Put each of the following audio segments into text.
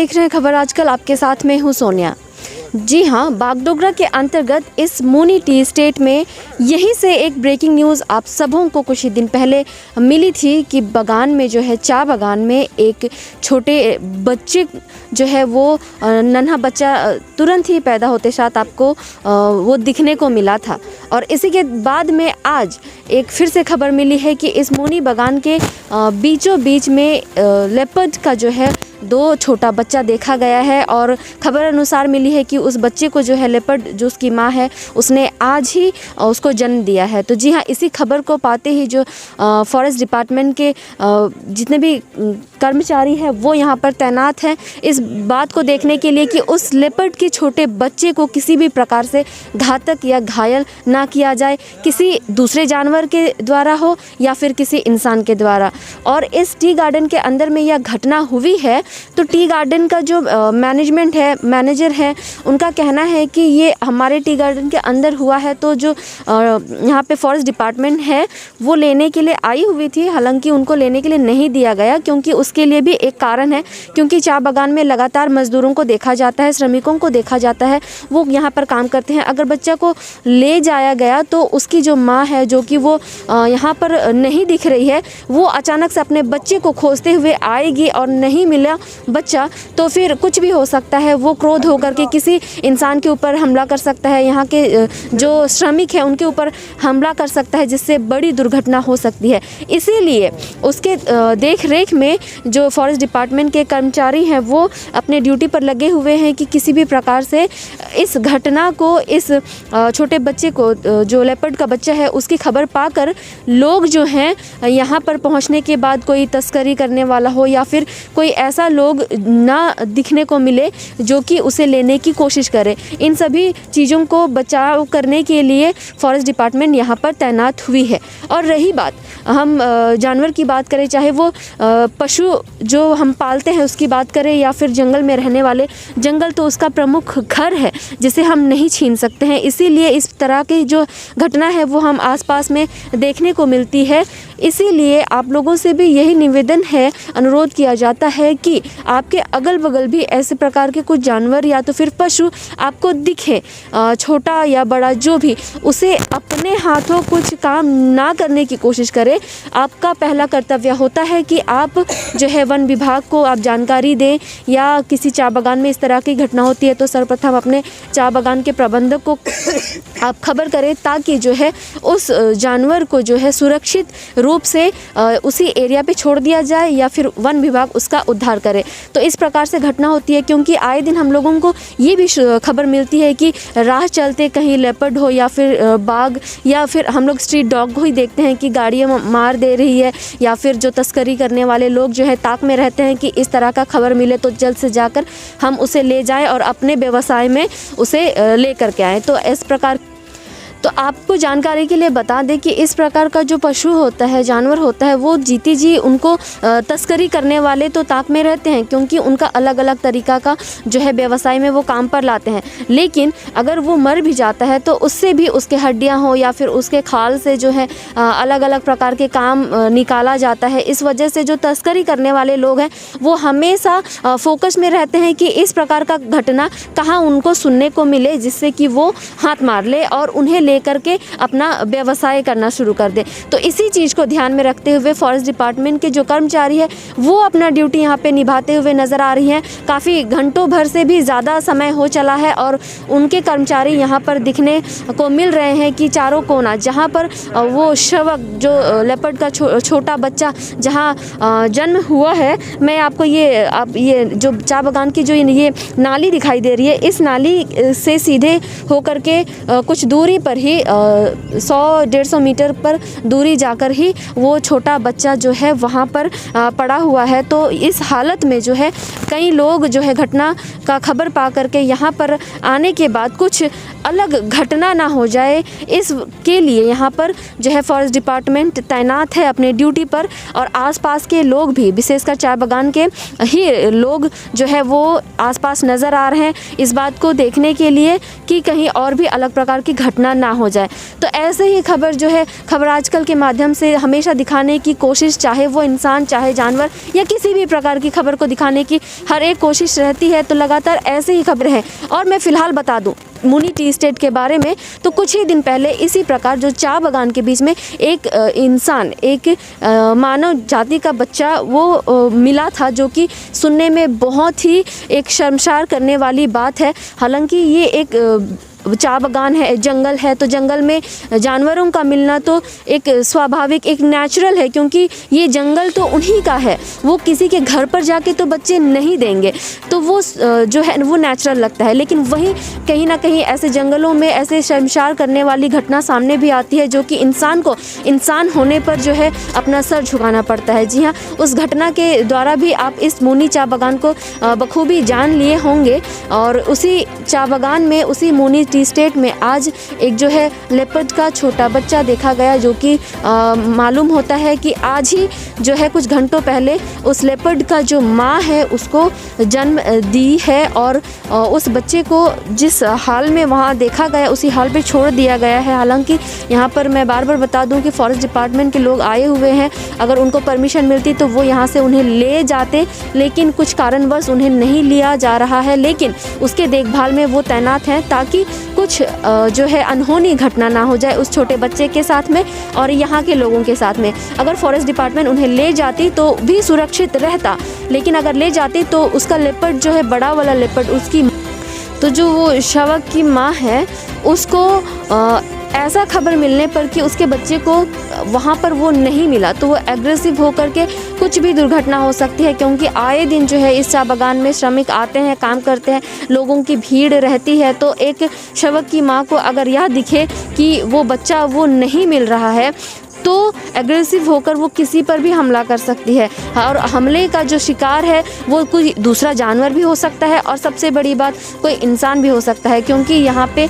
देख रहे हैं खबर आजकल, आपके साथ में हूँ सोनिया। जी हाँ, बागडोगरा के अंतर्गत इस मोनी टी स्टेट में यहीं से एक ब्रेकिंग न्यूज़ आप सबों को कुछ ही दिन पहले मिली थी कि बागान में जो है, चाय बागान में एक छोटे बच्चे जो है वो नन्हा बच्चा तुरंत ही पैदा होते साथ आपको वो दिखने को मिला था। और इसी के बाद में आज एक फिर से खबर मिली है कि इस मोनी बागान के बीचों बीच में लेपर्ड का जो है 2 छोटा बच्चा देखा गया है। और खबर अनुसार मिली है कि उस बच्चे को जो है लेपर्ड, जो उसकी माँ है, उसने आज ही उसको जन्म दिया है। तो जी हाँ, इसी खबर को पाते ही जो फॉरेस्ट डिपार्टमेंट के जितने भी कर्मचारी हैं वो यहाँ पर तैनात हैं इस बात को देखने के लिए कि उस लेपर्ड के छोटे बच्चे को किसी भी प्रकार से घातक या घायल ना किया जाए, किसी दूसरे जानवर के द्वारा हो या फिर किसी इंसान के द्वारा। और इस टी गार्डन के अंदर में यह घटना हुई है तो टी गार्डन का जो मैनेजमेंट है, मैनेजर है, उनका कहना है कि ये हमारे टी गार्डन के अंदर हुआ है। तो जो यहाँ पे फॉरेस्ट डिपार्टमेंट है वो लेने के लिए आई हुई थी, हालांकि उनको लेने के लिए नहीं दिया गया क्योंकि उसके लिए भी एक कारण है, क्योंकि चाय बागान में लगातार मज़दूरों को देखा जाता है, श्रमिकों को देखा जाता है, वो यहाँ पर काम करते हैं। अगर बच्चा को ले जाया गया तो उसकी जो माँ है, जो कि वो यहाँ पर नहीं दिख रही है, वो अचानक से अपने बच्चे को खोजते हुए आएगी और नहीं मिला बच्चा तो फिर कुछ भी हो सकता है। वो क्रोध होकर के किसी इंसान के ऊपर हमला कर सकता है, यहाँ के जो श्रमिक हैं उनके ऊपर हमला कर सकता है, जिससे बड़ी दुर्घटना हो सकती है। इसीलिए उसके देख रेख में जो फॉरेस्ट डिपार्टमेंट के कर्मचारी हैं वो अपने ड्यूटी पर लगे हुए हैं कि किसी भी प्रकार से इस घटना को, इस छोटे बच्चे को, जो लेपर्ड का बच्चा है, उसकी खबर पाकर लोग जो हैं यहाँ पर पहुँचने के बाद कोई तस्करी करने वाला हो या फिर कोई ऐसा लोग ना दिखने को मिले जो कि उसे लेने की कोशिश करे। इन सभी चीज़ों को बचाव करने के लिए फॉरेस्ट डिपार्टमेंट यहाँ पर तैनात हुई है। और रही बात हम जानवर की बात करें, चाहे वो पशु जो हम पालते हैं उसकी बात करें या फिर जंगल में रहने वाले, जंगल तो उसका प्रमुख घर है जिसे हम नहीं छीन सकते हैं। इसीलिए इस तरह की जो घटना है वो हम आसपास में देखने को मिलती है। इसीलिए आप लोगों से भी यही निवेदन है, अनुरोध किया जाता है कि आपके अगल बगल भी ऐसे प्रकार के कुछ जानवर या तो फिर पशु आपको दिखे, छोटा या बड़ा जो भी, उसे अपने हाथों कुछ काम ना करने की कोशिश करें। आपका पहला कर्तव्य होता है कि आप जो है वन विभाग को आप जानकारी दें, या किसी चाय बागान में इस तरह की घटना होती है तो सर्वप्रथम अपने चाय बागान के प्रबंधक को आप खबर करें, ताकि जो है उस जानवर को जो है सुरक्षित रूप से उसी एरिया पे छोड़ दिया जाए या फिर वन विभाग उसका उद्धार करे। तो इस प्रकार से घटना होती है क्योंकि आए दिन हम लोगों को ये भी खबर मिलती है कि राह चलते कहीं लेपर्ड हो या फिर बाघ या फिर हम लोग स्ट्रीट डॉग को ही देखते हैं कि गाड़ियाँ मार दे रही है, या फिर जो तस्करी करने वाले लोग जो है ताक में रहते हैं कि इस तरह का खबर मिले तो जल्द से जाकर हम उसे ले जाएं और अपने व्यवसाय में उसे ले करके आएँ। तो इस प्रकार, तो आपको जानकारी के लिए बता दें कि इस प्रकार का जो पशु होता है, जानवर होता है, वो जीती जी उनको तस्करी करने वाले तो ताक में रहते हैं क्योंकि उनका अलग अलग तरीका का जो है व्यवसाय में वो काम पर लाते हैं। लेकिन अगर वो मर भी जाता है तो उससे भी उसके हड्डियां हो या फिर उसके खाल से जो है अलग अलग प्रकार के काम निकाला जाता है। इस वजह से जो तस्करी करने वाले लोग हैं वो हमेशा फोकस में रहते हैं कि इस प्रकार का घटना कहाँ उनको सुनने को मिले जिससे कि वो हाथ मार ले और उन्हें लेकर के अपना व्यवसाय करना शुरू कर दे। तो इसी चीज़ को ध्यान में रखते हुए फॉरेस्ट डिपार्टमेंट के जो कर्मचारी है वो अपना ड्यूटी यहाँ पे निभाते हुए नज़र आ रही हैं। काफ़ी घंटों भर से भी ज़्यादा समय हो चला है और उनके कर्मचारी यहाँ पर दिखने को मिल रहे हैं कि चारों कोना जहाँ पर वो शवक, जो लेपर्ड का छोटा बच्चा जहाँ जन्म हुआ है, मैं आपको ये जो चाय बागान की जो ये नाली दिखाई दे रही है, इस नाली से सीधे होकर के कुछ दूरी पर ही 100-150 मीटर पर दूरी जाकर ही वो छोटा बच्चा जो है वहाँ पर पड़ा हुआ है। तो इस हालत में जो है कई लोग जो है घटना का खबर पा करके यहाँ पर आने के बाद कुछ अलग घटना ना हो जाए, इसके लिए यहाँ पर जो है फॉरेस्ट डिपार्टमेंट तैनात है अपने ड्यूटी पर। और आसपास के लोग भी, विशेषकर चाय बागान के ही लोग जो है वो आसपास नज़र आ रहे हैं इस बात को देखने के लिए कि कहीं और भी अलग प्रकार की घटना ना ना हो जाए। तो ऐसे ही खबर जो है खबर आजकल के माध्यम से हमेशा दिखाने की कोशिश, चाहे वो इंसान चाहे जानवर या किसी भी प्रकार की खबर को दिखाने की हर एक कोशिश रहती है। तो लगातार ऐसे ही खबरें हैं। और मैं फ़िलहाल बता दूं मुनी टी एस्टेट के बारे में, तो कुछ ही दिन पहले इसी प्रकार जो चाय बागान के बीच में एक इंसान, एक मानव जाति का बच्चा वो मिला था, जो कि सुनने में बहुत ही एक शर्मसार करने वाली बात है। हालांकि ये एक चाय बागान है, जंगल है, तो जंगल में जानवरों का मिलना तो एक स्वाभाविक, एक नेचुरल है, क्योंकि ये जंगल तो उन्हीं का है। वो किसी के घर पर जाके तो बच्चे नहीं देंगे, तो वो जो है वो नेचुरल लगता है। लेकिन वहीं कहीं ना कहीं ऐसे जंगलों में ऐसे शर्मसार करने वाली घटना सामने भी आती है, जो कि इंसान को इंसान होने पर जो है अपना सर झुकाना पड़ता है। जी हाँ, उस घटना के द्वारा भी आप इस मुनी चाय बागान को बखूबी जान लिए होंगे। और उसी चाय बागान में, उसी मुनी टी एस्टेट में आज एक जो है लेपर्ड का छोटा बच्चा देखा गया, जो कि मालूम होता है कि आज ही जो है कुछ घंटों पहले उस लेपर्ड का जो माँ है उसको जन्म दी है। और उस बच्चे को जिस हाल में वहाँ देखा गया उसी हाल पे छोड़ दिया गया है। हालांकि यहाँ पर मैं बार बार बता दूं कि फॉरेस्ट डिपार्टमेंट के लोग आए हुए हैं, अगर उनको परमिशन मिलती तो वो यहाँ से उन्हें ले जाते, लेकिन कुछ कारणवश उन्हें नहीं लिया जा रहा है। लेकिन उसके देखभाल में वो तैनात हैं, ताकि कुछ जो है अनहोनी घटना ना हो जाए उस छोटे बच्चे के साथ में और यहाँ के लोगों के साथ में। अगर फॉरेस्ट डिपार्टमेंट उन्हें ले जाती तो भी सुरक्षित रहता, लेकिन अगर ले जाती तो उसका लेपर्ड जो है, बड़ा वाला लेपर्ड, उसकी तो जो वो शावक की माँ है उसको ऐसा खबर मिलने पर कि उसके बच्चे को वहाँ पर वो नहीं मिला, तो वो एग्रेसिव होकर के कुछ भी दुर्घटना हो सकती है। क्योंकि आए दिन जो है इस चाय बागान में श्रमिक आते हैं, काम करते हैं, लोगों की भीड़ रहती है। तो एक शावक की माँ को अगर यह दिखे कि वो बच्चा वो नहीं मिल रहा है, तो एग्रेसिव होकर वो किसी पर भी हमला कर सकती है। और हमले का जो शिकार है वो कोई दूसरा जानवर भी हो सकता है, और सबसे बड़ी बात कोई इंसान भी हो सकता है। क्योंकि यहाँ पे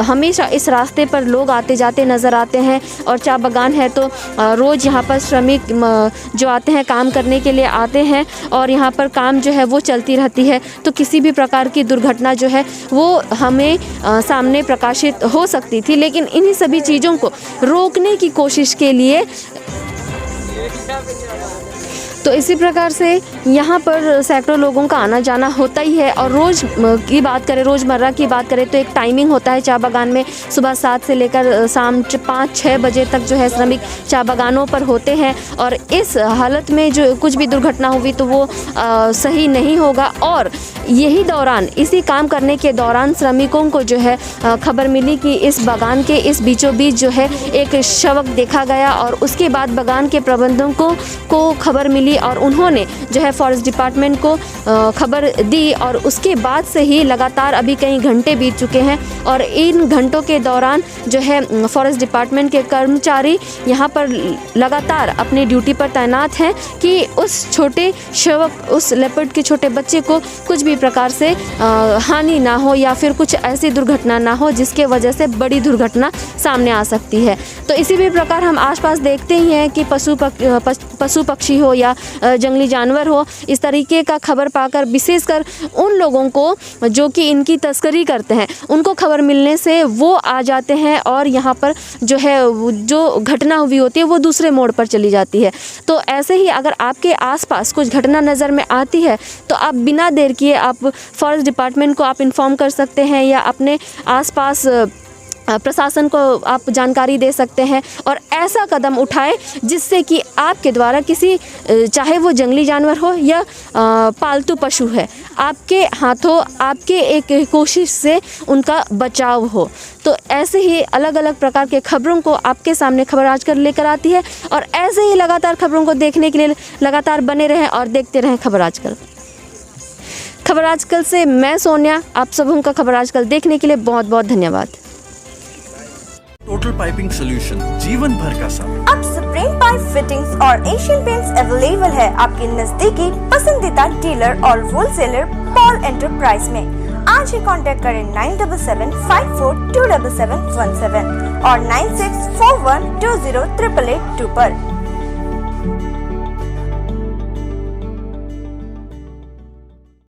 हमेशा इस रास्ते पर लोग आते जाते नज़र आते हैं, और चाय बागान है तो रोज़ यहाँ पर श्रमिक जो आते हैं काम करने के लिए आते हैं, और यहाँ पर काम जो है वो चलती रहती है। तो किसी भी प्रकार की दुर्घटना जो है वो हमें सामने प्रकाशित हो सकती थी। लेकिन इन्हीं सभी चीज़ों को रोकने की कोशिश के लिए तो इसी प्रकार से यहाँ पर सैकड़ों लोगों का आना जाना होता ही है। और रोज़ की बात करें, रोज़मर्रा की बात करें तो एक टाइमिंग होता है चाय बागान में, सुबह 7 से लेकर शाम 5-6 बजे तक जो है श्रमिक चाय बागानों पर होते हैं। और इस हालत में जो कुछ भी दुर्घटना हुई तो वो सही नहीं होगा। और यही दौरान, इसी काम करने के दौरान श्रमिकों को जो है खबर मिली कि इस बागान के इस बीचों बीच जो है एक शावक देखा गया। और उसके बाद बागान के प्रबंधकों को खबर मिली, और उन्होंने जो है फॉरेस्ट डिपार्टमेंट को खबर दी। और उसके बाद से ही लगातार अभी कई घंटे बीत चुके हैं, और इन घंटों के दौरान जो है फॉरेस्ट डिपार्टमेंट के कर्मचारी यहाँ पर लगातार अपनी ड्यूटी पर तैनात हैं कि उस छोटे शावक, उस लेपर्ड के छोटे बच्चे को कुछ भी प्रकार से हानि ना हो, या फिर कुछ ऐसी दुर्घटना ना हो जिसके वजह से बड़ी दुर्घटना सामने आ सकती है। तो इसी भी प्रकार हम आसपास देखते ही हैं कि पशु पक्षी हो या जंगली जानवर हो, इस तरीके का खबर पाकर विशेषकर उन लोगों को जो कि इनकी तस्करी करते हैं, उनको खबर मिलने से वो आ जाते हैं, और यहाँ पर जो है जो घटना हुई होती है वो दूसरे मोड़ पर चली जाती है। तो ऐसे ही अगर आपके आसपास कुछ घटना नज़र में आती है तो आप बिना देर किए आप फॉरेस्ट डिपार्टमेंट को आप इन्फॉर्म कर सकते हैं, या अपने आसपास प्रशासन को आप जानकारी दे सकते हैं, और ऐसा कदम उठाएं जिससे कि आपके द्वारा किसी, चाहे वो जंगली जानवर हो या पालतू पशु है, आपके हाथों, आपके एक कोशिश से उनका बचाव हो। तो ऐसे ही अलग अलग प्रकार के खबरों को आपके सामने खबर आजकल लेकर आती है, और ऐसे ही लगातार खबरों को देखने के लिए लगातार बने रहें और देखते रहें खबर आजकल। खबर आजकल से मैं सोनिया, आप सबों का खबर आजकल देखने के लिए बहुत बहुत धन्यवाद। टोटल पाइपिंग सोल्यूशन, जीवन भर का साथ। अब स्प्रिंग पाइप फिटिंग्स और एशियन पेंट्स अवेलेबल है आपके नजदीकी पसंदीदा डीलर और होलसेलर पॉल एंटरप्राइज में। आज ही कांटेक्ट करें 9775427717 और 9641208882 पर।